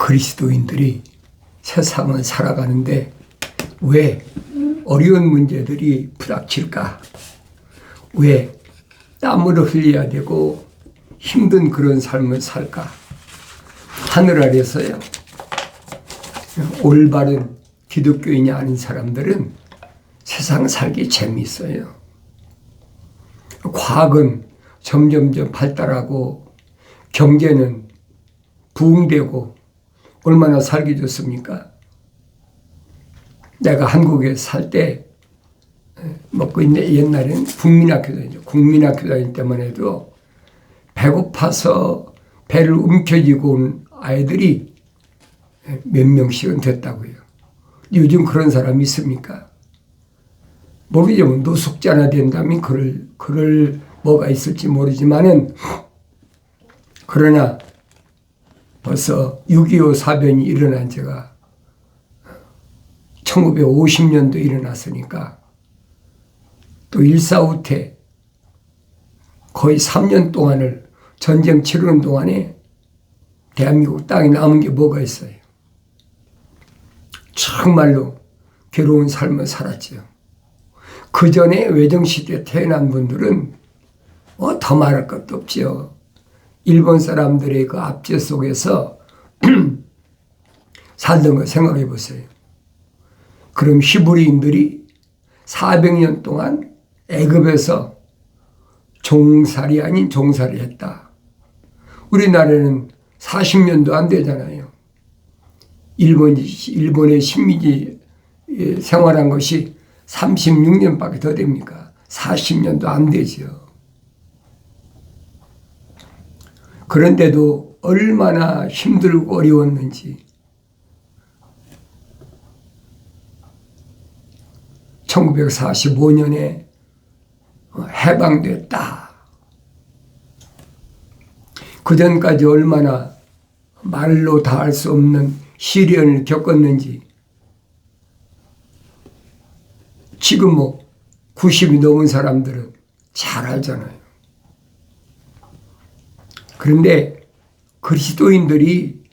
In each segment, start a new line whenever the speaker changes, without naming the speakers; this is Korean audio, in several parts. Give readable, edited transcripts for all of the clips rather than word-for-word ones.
그리스도인들이 세상을 살아가는데 왜 어려운 문제들이 부닥칠까? 왜 땀을 흘려야 되고 힘든 그런 삶을 살까? 하늘 아래서요, 올바른 기독교인이 아닌 사람들은 세상 살기 재미있어요. 과학은 점점점 발달하고 경제는 부흥되고 얼마나 살기 좋습니까? 내가 한국에 살 때 먹고 있는 옛날에는 국민학교 다닐 때만 해도 배고파서 배를 움켜쥐고 온 아이들이 몇 명씩은 됐다고요. 요즘 그런 사람이 있습니까? 모르지만 노숙자나 된다면 그럴 뭐가 있을지 모르지만은, 그러나 벌써 6.25 사변이 일어난 지가 1950년도 일어났으니까 또 1.4 후퇴 거의 3년 동안을 전쟁 치르는 동안에 대한민국 땅에 남은 게 뭐가 있어요? 정말로 괴로운 삶을 살았지요. 그 전에 외정시대에 태어난 분들은 더 말할 것도 없지요. 일본 사람들의 그 압제 속에서 살던 거 생각해 보세요. 그럼 히브리인들이 400년 동안 애굽에서 종살이 아닌 종살이 했다. 우리나라는 40년도 안 되잖아요. 일본의 식민지 생활한 것이 36년밖에 더 됩니까? 40년도 안 되죠. 그런데도 얼마나 힘들고 어려웠는지, 1945년에 해방됐다. 그 전까지 얼마나 말로 다 할 수 없는 시련을 겪었는지 지금 90이 넘은 사람들은 잘 알잖아요. 그런데 그리스도인들이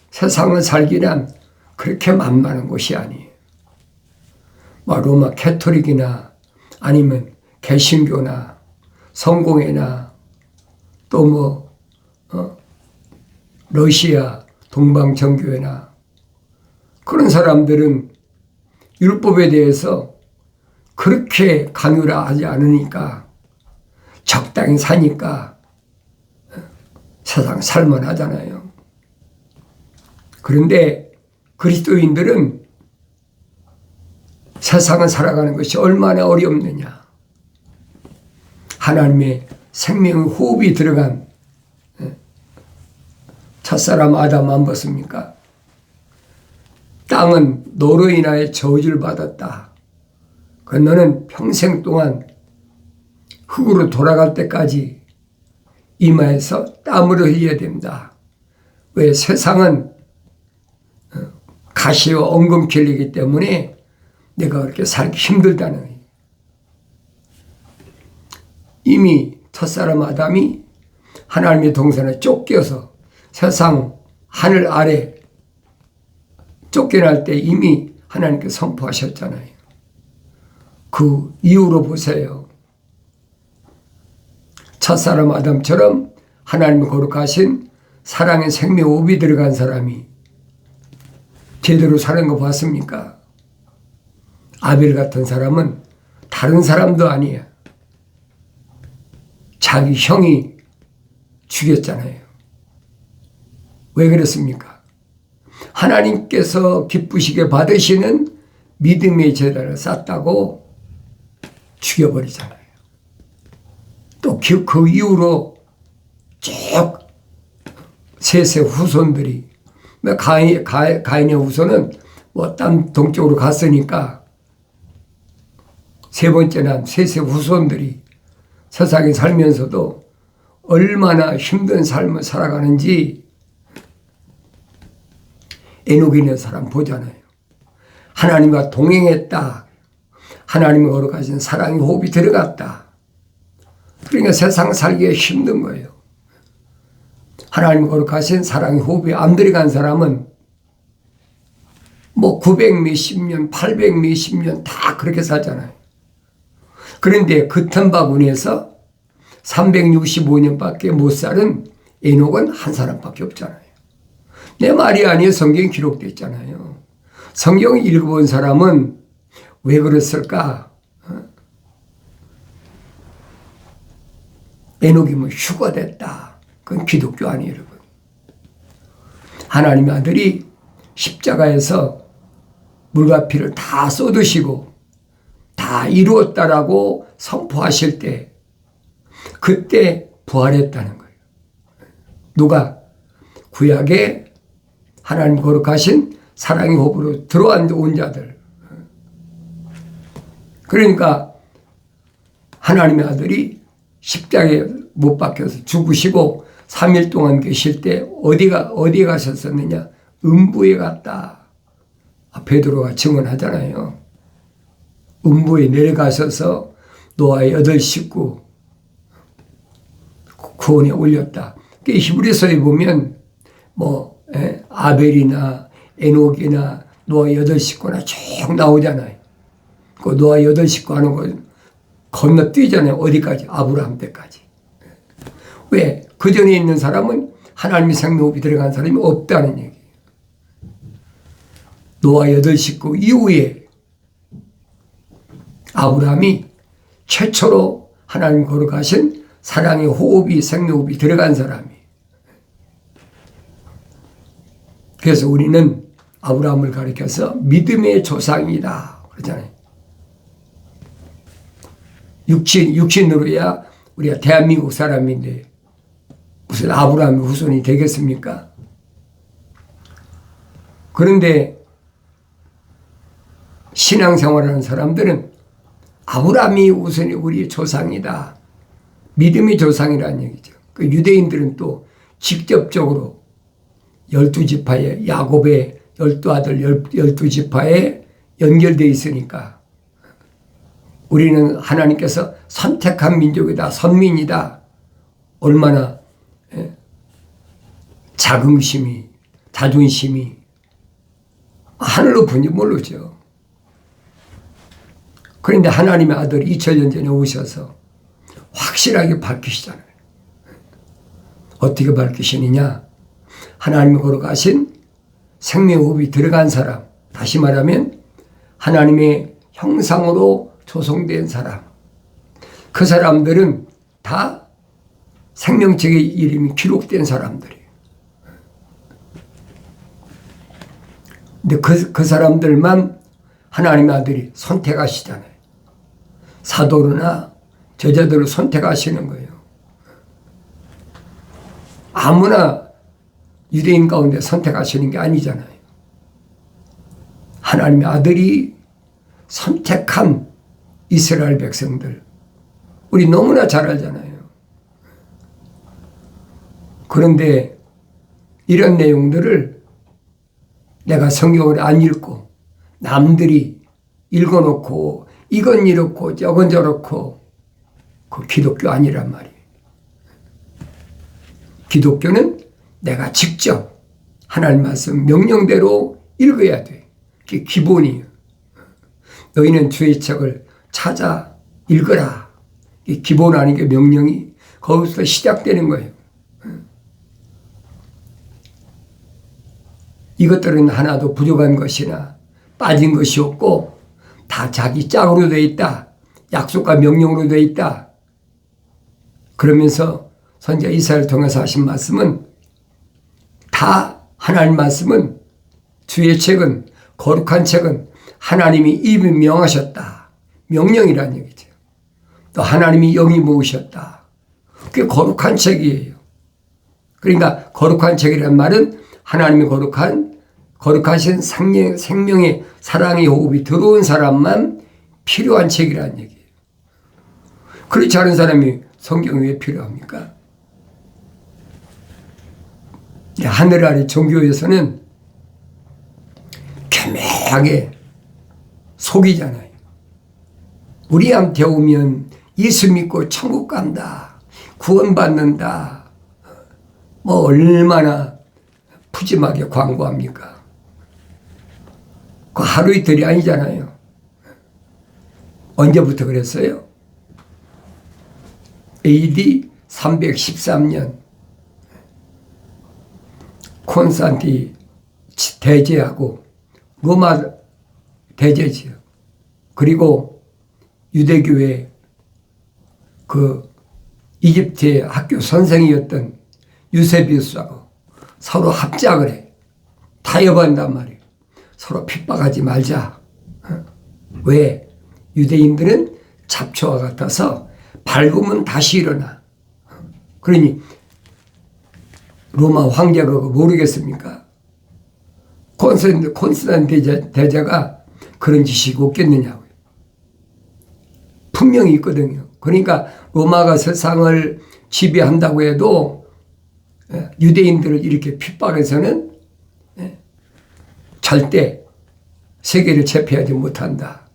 세상을 살기란 그렇게 만만한 것이 아니에요. 로마 캐토릭이나 아니면 개신교나 성공회나 또 러시아 동방정교회나 그런 사람들은 율법에 대해서 그렇게 강요를 하지 않으니까 적당히 사니까 세상 살만하잖아요. 그런데 그리스도인들은 세상을 살아가는 것이 얼마나 어렵느냐. 하나님의 생명의 호흡이 들어간 첫사람 아담 안 봤습니까? 땅은 너로 인하여 저주를 받았다. 그 너는 평생 동안 흙으로 돌아갈 때까지 이마에서 땀을 흘려야 된다. 왜? 세상은 가시와 엉금길이기 때문에 내가 그렇게 살기 힘들다는 거예요. 이미 첫사람 아담이 하나님의 동산에 쫓겨서 세상 하늘 아래 쫓겨날 때 이미 하나님께서 선포하셨잖아요. 그 이후로 보세요. 첫사람 아담처럼 하나님의 거룩하신 사랑의 생명호흡이 들어간 사람이 제대로 사는 거 봤습니까? 아벨 같은 사람은 다른 사람도 아니야. 자기 형이 죽였잖아요. 왜 그랬습니까? 하나님께서 기쁘시게 받으시는 믿음의 제단을 쌓다고 죽여버리잖아요. 또 그 이후로 쭉 셋의 후손들이, 가인의 후손은 딴 동쪽으로 갔으니까 세 번째 난 셋의 후손들이 세상에 살면서도 얼마나 힘든 삶을 살아가는지 에녹이라는 사람 보잖아요. 하나님과 동행했다. 하나님과 거룩하신 사랑의 호흡이 들어갔다. 그러니까 세상 살기가 힘든 거예요. 하나님 거룩하신 사랑의 호흡에 안 들어간 사람은 뭐 900 몇십 년, 800 몇십 년 다 그렇게 살잖아요. 그런데 그 틈바구니에서 365년밖에 못 사는 에녹은 한 사람밖에 없잖아요. 내 말이 아니에요. 성경에 기록되어 있잖아요. 성경을 읽어본 사람은 왜 그랬을까? 에녹이 뭐 휴가 됐다. 그건 기독교 아니에요, 여러분. 하나님의 아들이 십자가에서 물과 피를 다 쏟으시고 다 이루었다라고 선포하실 때 그때 부활했다는 거예요. 누가? 구약에 하나님 거룩하신 사랑의 호흡으로 들어온 자들. 그러니까 하나님의 아들이 십자가에 못 박혀서 죽으시고 3일 동안 계실 때 어디에 가셨었느냐? 음부에 갔다. 베드로가 증언하잖아요. 음부에 내려가셔서 노아의 8 식구 구원에 올렸다. 히브리서에 보면 뭐 아벨이나 에녹이나 노아의 8 식구나 쭉 나오잖아요. 그 노아의 8 식구 하는 거 건너뛰잖아요. 어디까지? 아브라함 때까지. 왜? 그 전에 있는 사람은 하나님의 생명호흡이 들어간 사람이 없다는 얘기예요. 노아 8 식구 이후에 아브라함이 최초로 하나님 거룩하신 사랑의 호흡이 생명호흡이 들어간 사람이에요. 그래서 우리는 아브라함을 가리켜서 믿음의 조상이다 그러잖아요. 육신으로야 우리가 대한민국 사람인데 무슨 아브라함의 후손이 되겠습니까? 그런데 신앙생활하는 사람들은 아브라함이 우선이 우리의 조상이다. 믿음의 조상이라는 얘기죠. 그 유대인들은 또 직접적으로 12지파에 야곱의 12아들 12지파에 연결되어 있으니까 우리는 하나님께서 선택한 민족이다. 선민이다. 얼마나 자긍심이 자존심이 하늘로 분이 모르죠. 그런데 하나님의 아들이 2000년 전에 오셔서 확실하게 밝히시잖아요. 어떻게 밝히시느냐? 하나님의 거룩하신 생명호흡이 들어간 사람, 다시 말하면 하나님의 형상으로 조성된 사람, 그 사람들은 다 생명책의 이름이 기록된 사람들이에요. 근데 그 사람들만 하나님의 아들이 선택하시잖아요. 사도르나 제자들을 선택하시는 거예요. 아무나 유대인 가운데 선택하시는 게 아니잖아요. 하나님의 아들이 선택한 이스라엘 백성들, 우리 너무나 잘 알잖아요. 그런데 이런 내용들을 내가 성경을 안 읽고 남들이 읽어놓고 이건 이렇고 저건 저렇고 그 기독교 아니란 말이에요. 기독교는 내가 직접 하나님 말씀 명령대로 읽어야 돼. 그게 기본이에요. 너희는 주의 책을 찾아 읽어라. 이 기본 아닌 게 명령이 거기서 시작되는 거예요. 이것들은 하나도 부족한 것이나 빠진 것이 없고 다 자기 짝으로 되어 있다. 약속과 명령으로 되어 있다. 그러면서 선지자 이사야를 통해서 하신 말씀은 다 하나님 말씀은 주의 책은 거룩한 책은 하나님이 입이 명하셨다. 명령이라는 얘기죠. 또 하나님이 영이 모으셨다. 그게 거룩한 책이에요. 그러니까 거룩한 책이라는 말은 하나님이 거룩하신 생명의 사랑의 호흡이 들어온 사람만 필요한 책이라는 얘기예요. 그렇지 않은 사람이 성경이 왜 필요합니까? 하늘 아래 종교에서는 교묘하게 속이잖아요. 우리한테 오면 예수 믿고 천국 간다. 구원받는다. 뭐 얼마나 푸짐하게 광고합니까? 그 하루 이틀이 아니잖아요. 언제부터 그랬어요? AD 313년 콘스탄티 대제하고 로마 대제지요. 그리고 유대교회 그 이집트의 학교 선생이었던 유세비우스하고 서로 합작을 해. 타협한단 말이에요. 서로 핍박하지 말자. 왜? 유대인들은 잡초와 같아서 밟으면 다시 일어나. 그러니 로마 황제가 그거 모르겠습니까? 콘스탄티 대제가 그런 지식이 없겠느냐고요. 분명히 있거든요. 그러니까 로마가 세상을 지배한다고 해도 유대인들을 이렇게 핍박해서는 절대 세계를 제패하지 못한다.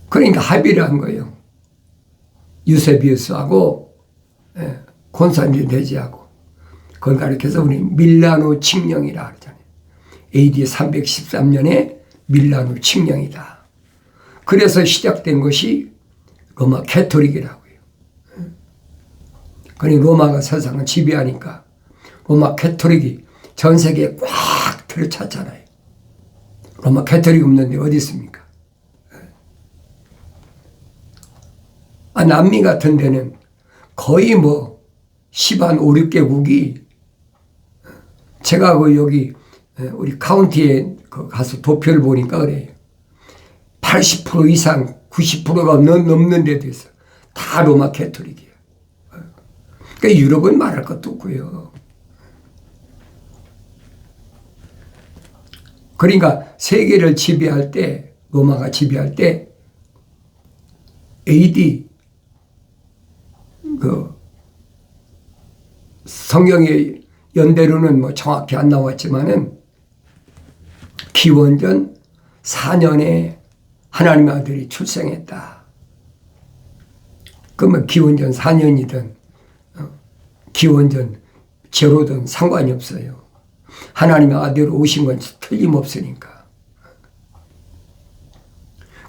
그러니까 합의를 한 거예요. 유세비우스하고 콘스탄티 대제하고 그걸 가리켜서 우리 밀라노 칙령이라 그러잖아요. AD 313년에 밀라노 칙령이다. 그래서 시작된 것이 로마 캐토릭이라고요. 그러니 로마가 세상을 지배하니까 로마 캐토릭이 전 세계에 꽉 들어찼잖아요. 로마 캐토릭 없는데 어디 있습니까? 남미 같은 데는 거의 뭐 5, 6개국이 제가 그 여기 우리 카운티에 가서 도표를 보니까 그래요. 80% 이상 90%가 넘는 데도 있어. 다 로마 캐토릭이에요. 그러니까 유럽은 말할 것도 없고요. 그러니까 세계를 지배할 때 로마가 지배할 때 AD 그 성경의 연대로는 뭐 정확히 안 나왔지만은 기원전 4년에 하나님의 아들이 출생했다. 그러면 기원전 4년이든 기원전 제로든 상관이 없어요. 하나님의 아들로 오신 건 틀림없으니까.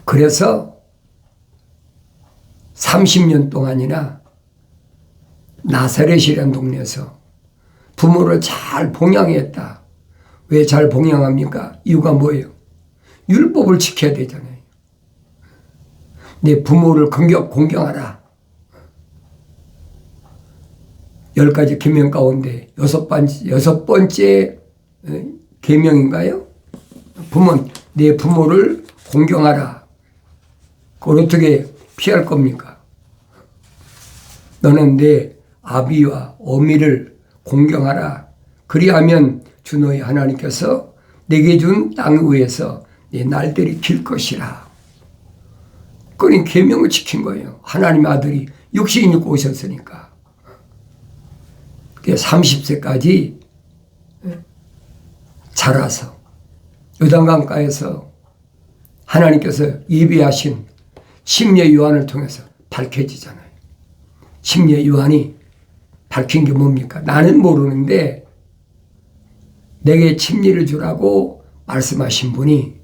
그래서 30년 동안이나 나사렛이라는 동네에서 부모를 잘 봉양했다. 왜 잘 봉양합니까? 이유가 뭐예요? 율법을 지켜야 되잖아요. 내 부모를 공경하라. 10가지 계명 가운데 여섯 번째 계명인가요? 내 부모를 공경하라. 그걸 어떻게 피할 겁니까? 너는 내 아비와 어미를 공경하라. 그리하면 주 너희 하나님께서 내게 준 땅 위에서 내 날들이 길 것이라. 그런 계명을 지킨 거예요. 하나님의 아들이 육신 입고 오셨으니까. 30세까지 자라서 요단강가에서 하나님께서 예비하신 심예 요한을 통해서 밝혀지잖아요. 심예 요한이 밝힌 게 뭡니까? 나는 모르는데 내게 침례를 주라고 말씀하신 분이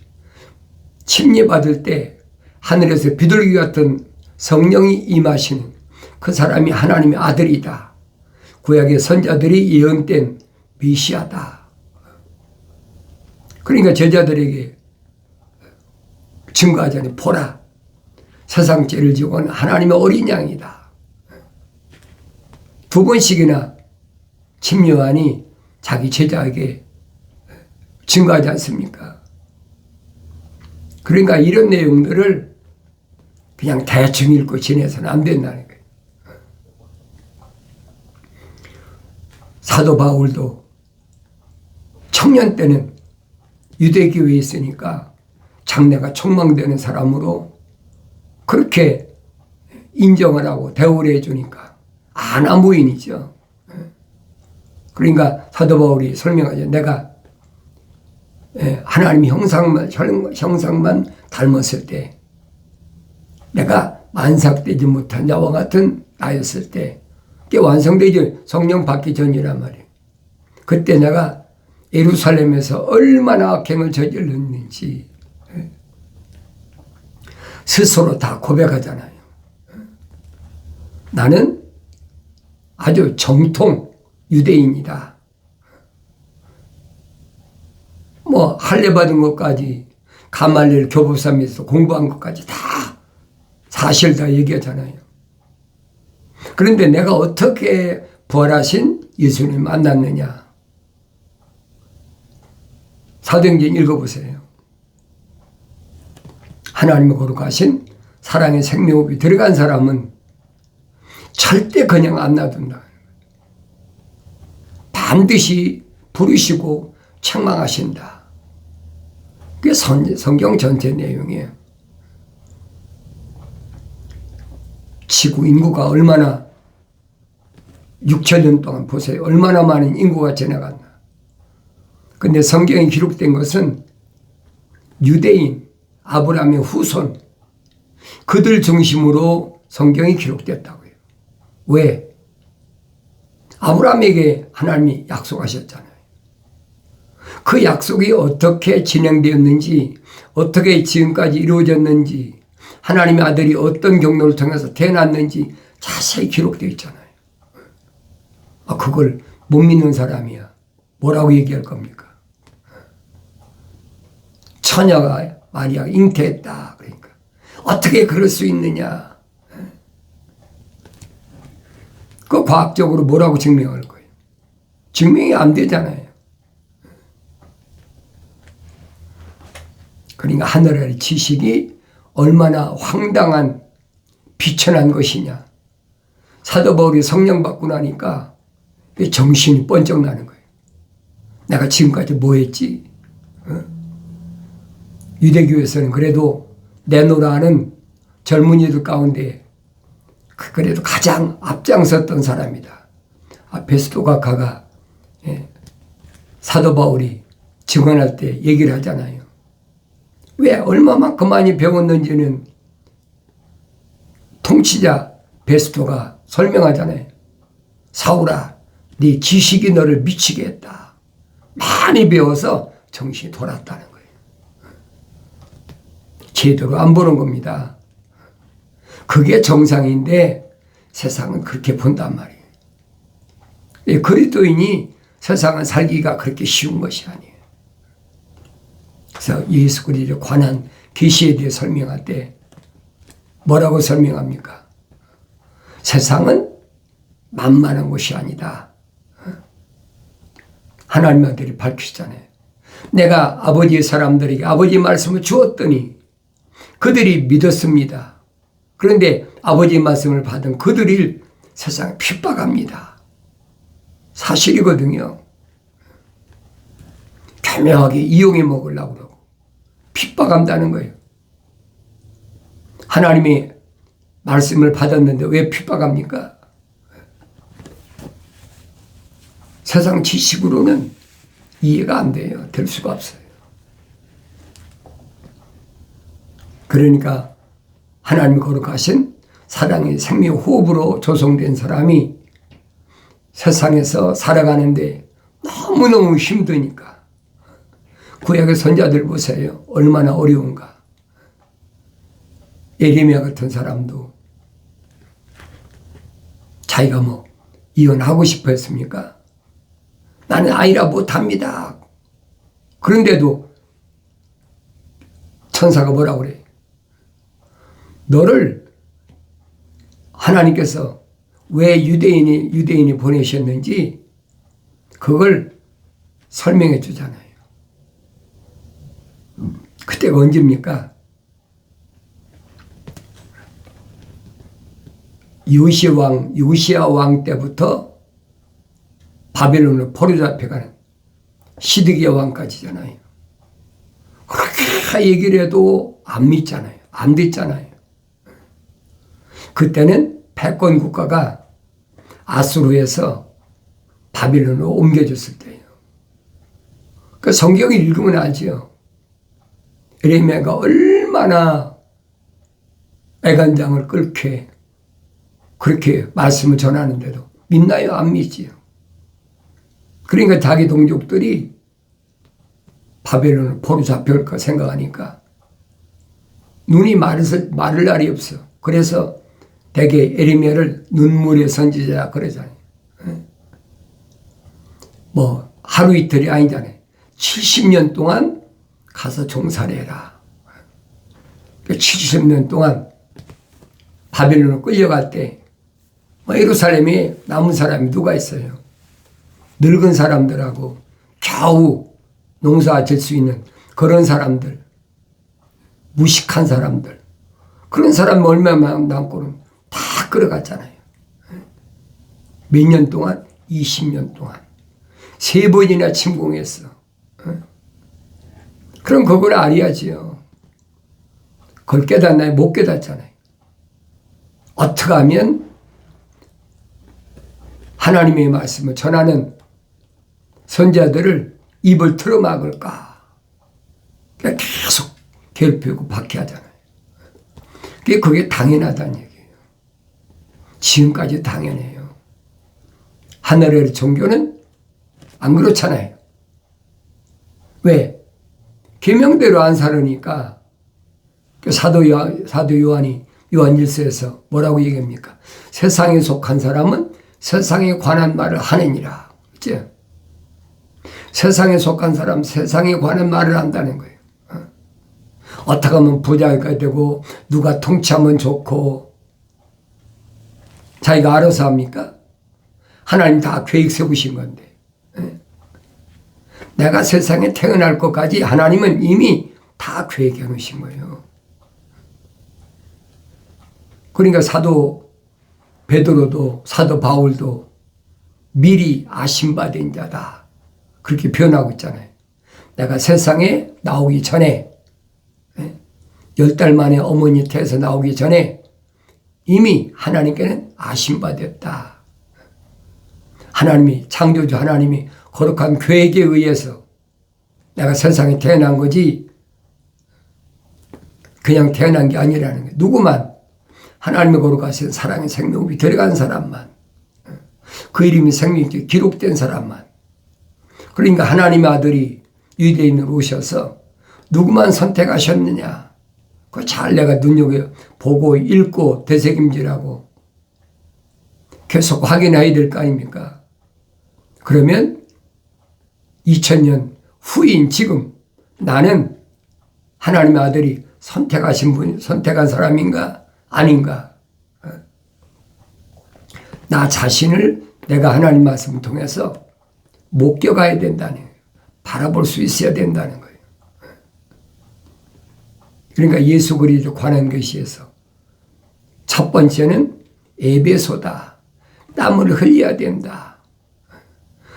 침례 받을 때 하늘에서 비둘기 같은 성령이 임하시는 그 사람이 하나님의 아들이다. 구약의 선자들이 예언된 메시아다. 그러니까 제자들에게 증거하자니 보라. 세상 죄를 지고 온 하나님의 어린 양이다. 2번씩이나 침요한이 자기 제자에게 증거하지 않습니까? 그러니까 이런 내용들을 그냥 대충 읽고 지내서는 안 된다는 거예요. 사도 바울도 청년 때는 유대교회에 있으니까 장래가 촉망되는 사람으로 그렇게 인정을 하고 대우를 해주니까 아나무인이죠. 그러니까 사도 바울이 설명하죠. 내가 하나님 형상만 닮았을 때, 내가 만삭되지 못한 자와 같은 나였을 때 그게 완성되지 성령 받기 전이란 말이에요. 그때 내가 예루살렘에서 얼마나 악행을 저질렀는지 스스로 다 고백하잖아요. 나는 아주 정통 유대인이다. 뭐 할례 받은 것까지 가말리엘 교법사에서 공부한 것까지 다 사실 다 얘기하잖아요. 그런데 내가 어떻게 부활하신 예수님을 만났느냐. 사도행전 읽어보세요. 하나님의 거룩하신 사랑의 생명호흡이 들어간 사람은 절대 그냥 안 놔둔다. 반드시 부르시고 책망하신다. 그게 성경 전체 내용이에요. 지구 인구가 얼마나 6천년 동안 보세요. 얼마나 많은 인구가 지나갔나. 근데 성경에 기록된 것은 유대인, 아브라함의 후손, 그들 중심으로 성경이 기록됐다고요. 왜? 아브라함에게 하나님이 약속하셨잖아요. 그 약속이 어떻게 진행되었는지, 어떻게 지금까지 이루어졌는지, 하나님의 아들이 어떤 경로를 통해서 태어났는지 자세히 기록되어 있잖아요. 그걸 못 믿는 사람이야. 뭐라고 얘기할 겁니까? 처녀가 마리아가 잉태했다. 그러니까 어떻게 그럴 수 있느냐. 그 과학적으로 뭐라고 증명할 거예요? 증명이 안 되잖아요. 그러니까 하늘의 지식이 얼마나 황당한 비천한 것이냐. 사도 바울이 성령 받고 나니까 정신이 번쩍 나는 거예요. 내가 지금까지 뭐 했지? 유대교에서는 그래도 내노라는 젊은이들 가운데 그래도 가장 앞장섰던 사람이다. 베스도가카가 사도 바울이 증언할 때 얘기를 하잖아요. 왜 얼마만큼 많이 배웠는지는 통치자 베스도가 설명하잖아요. 사울아, 네 지식이 너를 미치게 했다. 많이 배워서 정신이 돌았다는 거예요. 제대로 안 보는 겁니다. 그게 정상인데 세상은 그렇게 본단 말이에요. 그리스도인이 세상을 살기가 그렇게 쉬운 것이 아니에요. 그래서 예수 그리스도에 관한 계시에 대해 설명할 때 뭐라고 설명합니까? 세상은 만만한 것이 아니다. 하나님의 아들이 밝히시잖아요. 내가 아버지의 사람들에게 아버지의 말씀을 주었더니 그들이 믿었습니다. 그런데 아버지의 말씀을 받은 그들을 세상에 핍박합니다. 사실이거든요. 교묘하게 이용해 먹으려고 그러고 핍박한다는 거예요. 하나님의 말씀을 받았는데 왜 핍박합니까? 세상 지식으로는 이해가 안 돼요. 될 수가 없어요. 그러니까 하나님 거룩하신 사랑의 생명 호흡으로 조성된 사람이 세상에서 살아가는데 너무너무 힘드니까 구약의 선자들 보세요. 얼마나 어려운가. 예레미야 같은 사람도 자기가 뭐 이혼하고 싶어 했습니까? 나는 아이라 못합니다. 그런데도 천사가 뭐라고 그래? 너를 하나님께서 왜 유대인이 보내셨는지 그걸 설명해 주잖아요. 그때가 언제입니까? 요시야 왕 때부터 바벨론으로 포로 잡혀가는 시드기야 왕까지잖아요. 그렇게 얘기를 해도 안 믿잖아요. 안 듣잖아요. 그때는 패권 국가가 아수르에서 바벨론으로 옮겨졌을 때예요. 그 성경을 읽으면 알지요. 예레미야가 얼마나 애간장을 끓게 그렇게 말씀을 전하는데도 믿나요? 안 믿지요. 그러니까 자기 동족들이 바벨론을 포로 잡혀올까 생각하니까 눈이 마를 날이 없어. 그래서 대개 에레미야를 눈물의 선지자라 그러잖아요. 뭐 하루 이틀이 아니잖아요. 70년 동안 가서 종살이 해라. 70년 동안 바벨론을 끌려갈 때 예루살렘에 남은 사람이 누가 있어요? 늙은 사람들하고 겨우 농사 질 수 있는 그런 사람들, 무식한 사람들, 그런 사람 얼마나 남고는 다 끌어갔잖아요. 몇 년 동안? 20년 동안. 3번이나 침공했어. 그럼 그걸 알아야지요. 그걸 깨닫나요? 못 깨닫잖아요. 어떻게 하면 하나님의 말씀을 전하는 선자들을 입을 틀어막을까? 계속 괴롭히고 박해하잖아요. 그게 당연하다는 얘기예요. 지금까지 당연해요. 하늘의 종교는 안 그렇잖아요. 왜? 계명대로 안 살으니까. 사도 요한이 요한일서에서 뭐라고 얘기합니까? 세상에 속한 사람은 세상에 관한 말을 하느니라. 그렇죠? 세상에 속한 사람 세상에 관한 말을 한다는 거예요. 어떻게 하면 부자가 되고 누가 통치하면 좋고 자기가 알아서 합니까? 하나님 다 계획 세우신 건데. 내가 세상에 태어날 것까지 하나님은 이미 다 계획해 놓으신 거예요. 그러니까 사도 베드로도 사도 바울도 미리 아심받은 자다. 그렇게 표현하고 있잖아요. 내가 세상에 나오기 전에 10달 만에 어머니 태에서 나오기 전에 이미 하나님께는 아심받았다. 하나님이 창조주 하나님이 거룩한 계획에 의해서 내가 세상에 태어난 거지 그냥 태어난 게 아니라는 거예요. 누구만 하나님의 거룩하신 사랑의 생명이 들어간 사람만 그 이름이 생명이 기록된 사람만 그러니까 하나님의 아들이 유대인으로 오셔서 누구만 선택하셨느냐 그거 잘 내가 눈여겨보고 읽고 되새김질하고 계속 확인해야 될 거 아닙니까? 그러면 2000년 후인 지금 나는 하나님의 아들이 선택한 사람인가? 아닌가? 나 자신을 내가 하나님 말씀을 통해서 목격해야 된다는 거예요. 바라볼 수 있어야 된다는 거예요. 그러니까 예수 그리스도 관한 것이어서 첫 번째는 에베소다. 땀을 흘려야 된다.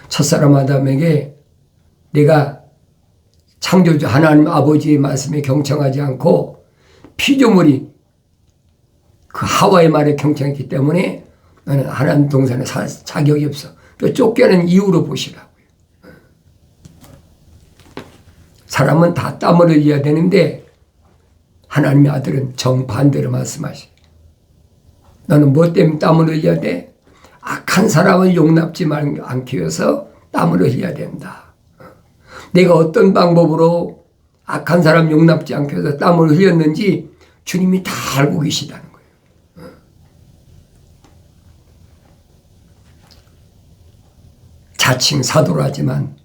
첫사람 아담에게 내가 창조주 하나님 아버지의 말씀에 경청하지 않고 피조물이 그 하와의 말에 경청했기 때문에 나는 하나님 동산에 살 자격이 없어. 또 쫓겨낸 이유로 보시라고요. 사람은 다 땀을 흘려야 되는데 하나님의 아들은 정반대로 말씀하시죠. 너는 뭐 때문에 땀을 흘려야 돼? 악한 사람을 용납지 않기 위해서 땀을 흘려야 된다. 내가 어떤 방법으로 악한 사람 용납지 않기 위해서 땀을 흘렸는지 주님이 다 알고 계시다는 거예요. 자칭 사도로 하지만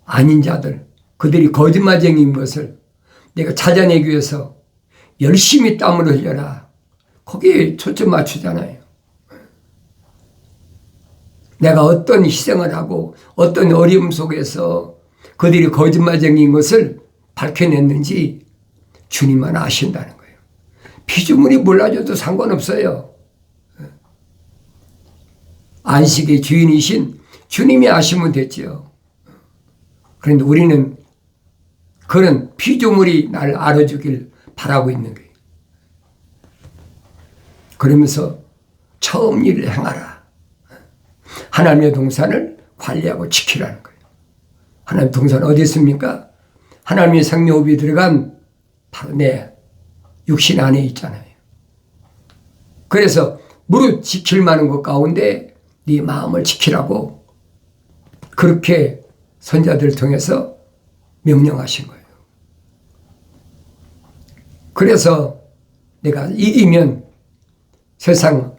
아닌 자들, 그들이 거짓말쟁이인 것을 내가 찾아내기 위해서 열심히 땀을 흘려라. 거기에 초점 맞추잖아요. 내가 어떤 희생을 하고 어떤 어려움 속에서 그들이 거짓말쟁이인 것을 밝혀냈는지 주님만 아신다는 거예요. 피조물이 몰라줘도 상관없어요. 안식의 주인이신 주님이 아시면 됐지요. 그런데 우리는 그런 피조물이 날 알아주길 바라고 있는 거예요. 그러면서 처음 일을 행하라. 하나님의 동산을 관리하고 지키라는 거예요. 하나님의 동산 어디 있습니까? 하나님의 생명호흡이 들어간 바로 내 육신 안에 있잖아요. 그래서 무릇 지킬 만한 것 가운데 네 마음을 지키라고 그렇게 선자들을 통해서 명령하신 거예요. 그래서 내가 이기면 세상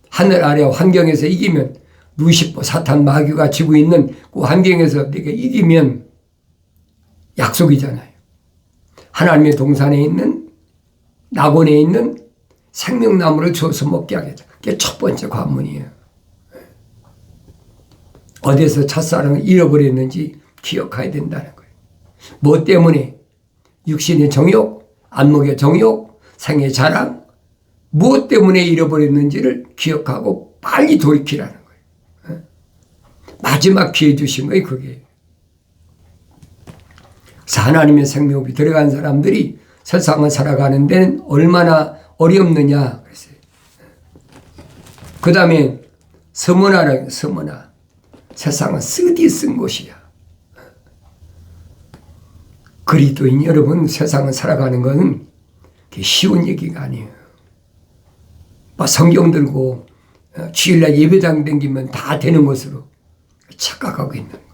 하늘 아래 환경에서 이기면 루시퍼 사탄 마귀가 지고 있는 그 환경에서 내가 이기면 약속이잖아요. 하나님의 동산에 있는 낙원에 있는 생명나무를 주어서 먹게 하겠다. 그게 첫 번째 관문이에요. 어디서 첫사랑을 잃어버렸는지 기억해야 된다는 거예요. 뭐 때문에? 육신의 정욕, 안목의 정욕, 생의 자랑, 무엇 때문에 잃어버렸는지를 기억하고 빨리 돌이키라는 거예요. 마지막 기회 주신 거예요, 그게. 그래서 하나님의 생명이 들어간 사람들이 세상을 살아가는 데는 얼마나 어렵느냐 그랬어요. 그 다음에 서문화라는 서문화. 세상은 쓰디 쓴 곳이야. 그리스도인 여러분, 세상을 살아가는 것은 쉬운 얘기가 아니에요. 성경 들고 주일날 예배당 댕기면 다 되는 것으로 착각하고 있는 거예요.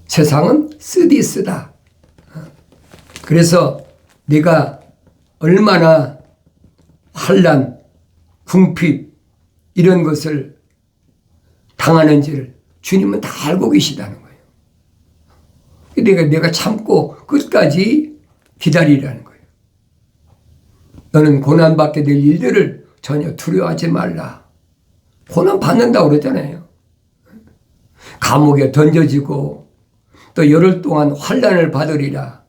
세상은 쓰디 쓰다. 그래서 내가 얼마나 환난, 궁핍 이런 것을 당하는지를 주님은 다 알고 계시다는 거예요. 내가 참고 끝까지 기다리라는 거예요. 너는 고난받게 될 일들을 전혀 두려워하지 말라. 고난 받는다고 그러잖아요. 감옥에 던져지고 또 열흘 동안 환난을 받으리라.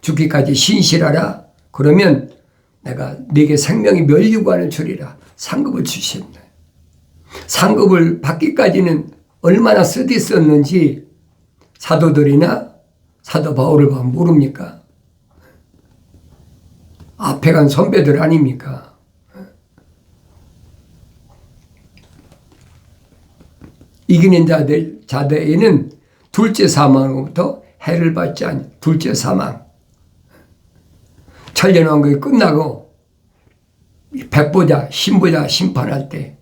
죽기까지 신실하라. 그러면 내가 네게 생명이 멸류관을 주리라. 상급을 주신다. 상급을 받기까지는 얼마나 쓰디 썼는지 사도들이나 사도 바울을 보면 모릅니까? 앞에 간 선배들 아닙니까? 이기는 자들에는 둘째 사망으로부터 해를 받지 않니. 둘째 사망. 천년왕국이 끝나고 백보자, 신보자 심판할 때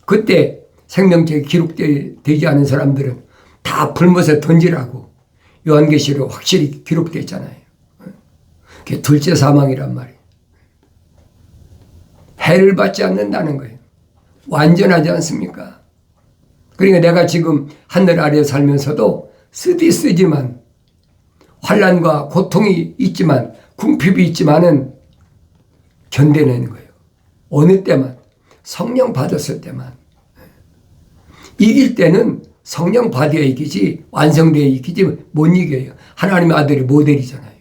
그때 생명책이 기록되지 않은 사람들은 다 불못에 던지라고 요한계시록 확실히 기록되어 있잖아요. 그게 둘째 사망이란 말이에요. 해를 받지 않는다는 거예요. 완전하지 않습니까? 그러니까 내가 지금 하늘 아래 살면서도 쓰지만 환난과 고통이 있지만 궁핍이 있지만은 견뎌내는 거예요. 어느 때만? 성령 받았을 때만. 이길 때는 성령 받아야 이기지 완성되어 이기지 못 이겨요. 하나님의 아들이 모델이잖아요.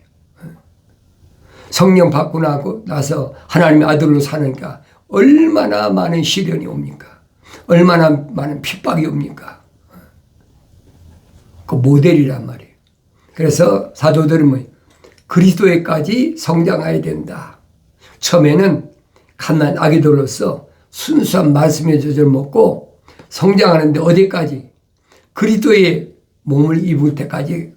성령 받고 나서 하나님의 아들로 사니까 얼마나 많은 시련이 옵니까? 얼마나 많은 핍박이 옵니까? 그 모델이란 말이에요. 그래서 사도들은 뭐예요? 그리스도에까지 성장해야 된다. 처음에는 갓난 아기들로서 순수한 말씀의 젖을 먹고 성장하는데 어디까지? 그리스도의 몸을 입을 때까지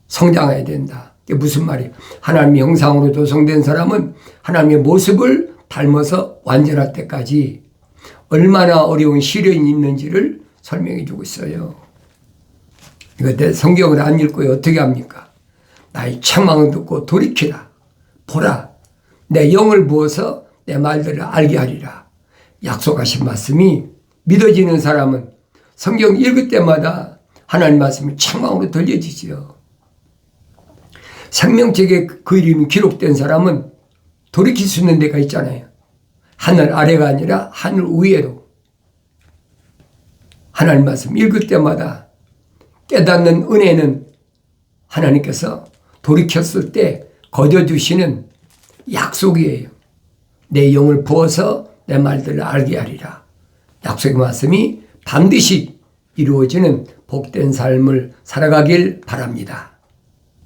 성장해야 된다. 이게 무슨 말이에요? 하나님의 형상으로 조성된 사람은 하나님의 모습을 닮아서 완전할 때까지 얼마나 어려운 시련이 있는지를 설명해 주고 있어요. 이거 내 성경을 안 읽고 어떻게 합니까? 나의 책망을 듣고 돌이키라. 보라. 내 영을 부어서 내 말들을 알게 하리라. 약속하신 말씀이 믿어지는 사람은 성경 읽을 때마다 하나님 말씀이 책망으로 들려지지요. 생명책에 그 이름이 기록된 사람은 돌이킬 수 있는 데가 있잖아요. 하늘 아래가 아니라 하늘 위에로. 하나님 말씀 읽을 때마다 깨닫는 은혜는 하나님께서 돌이켰을 때 거둬주시는 약속이에요. 내 영을 부어서 내 말들을 알게 하리라. 약속의 말씀이 반드시 이루어지는 복된 삶을 살아가길 바랍니다.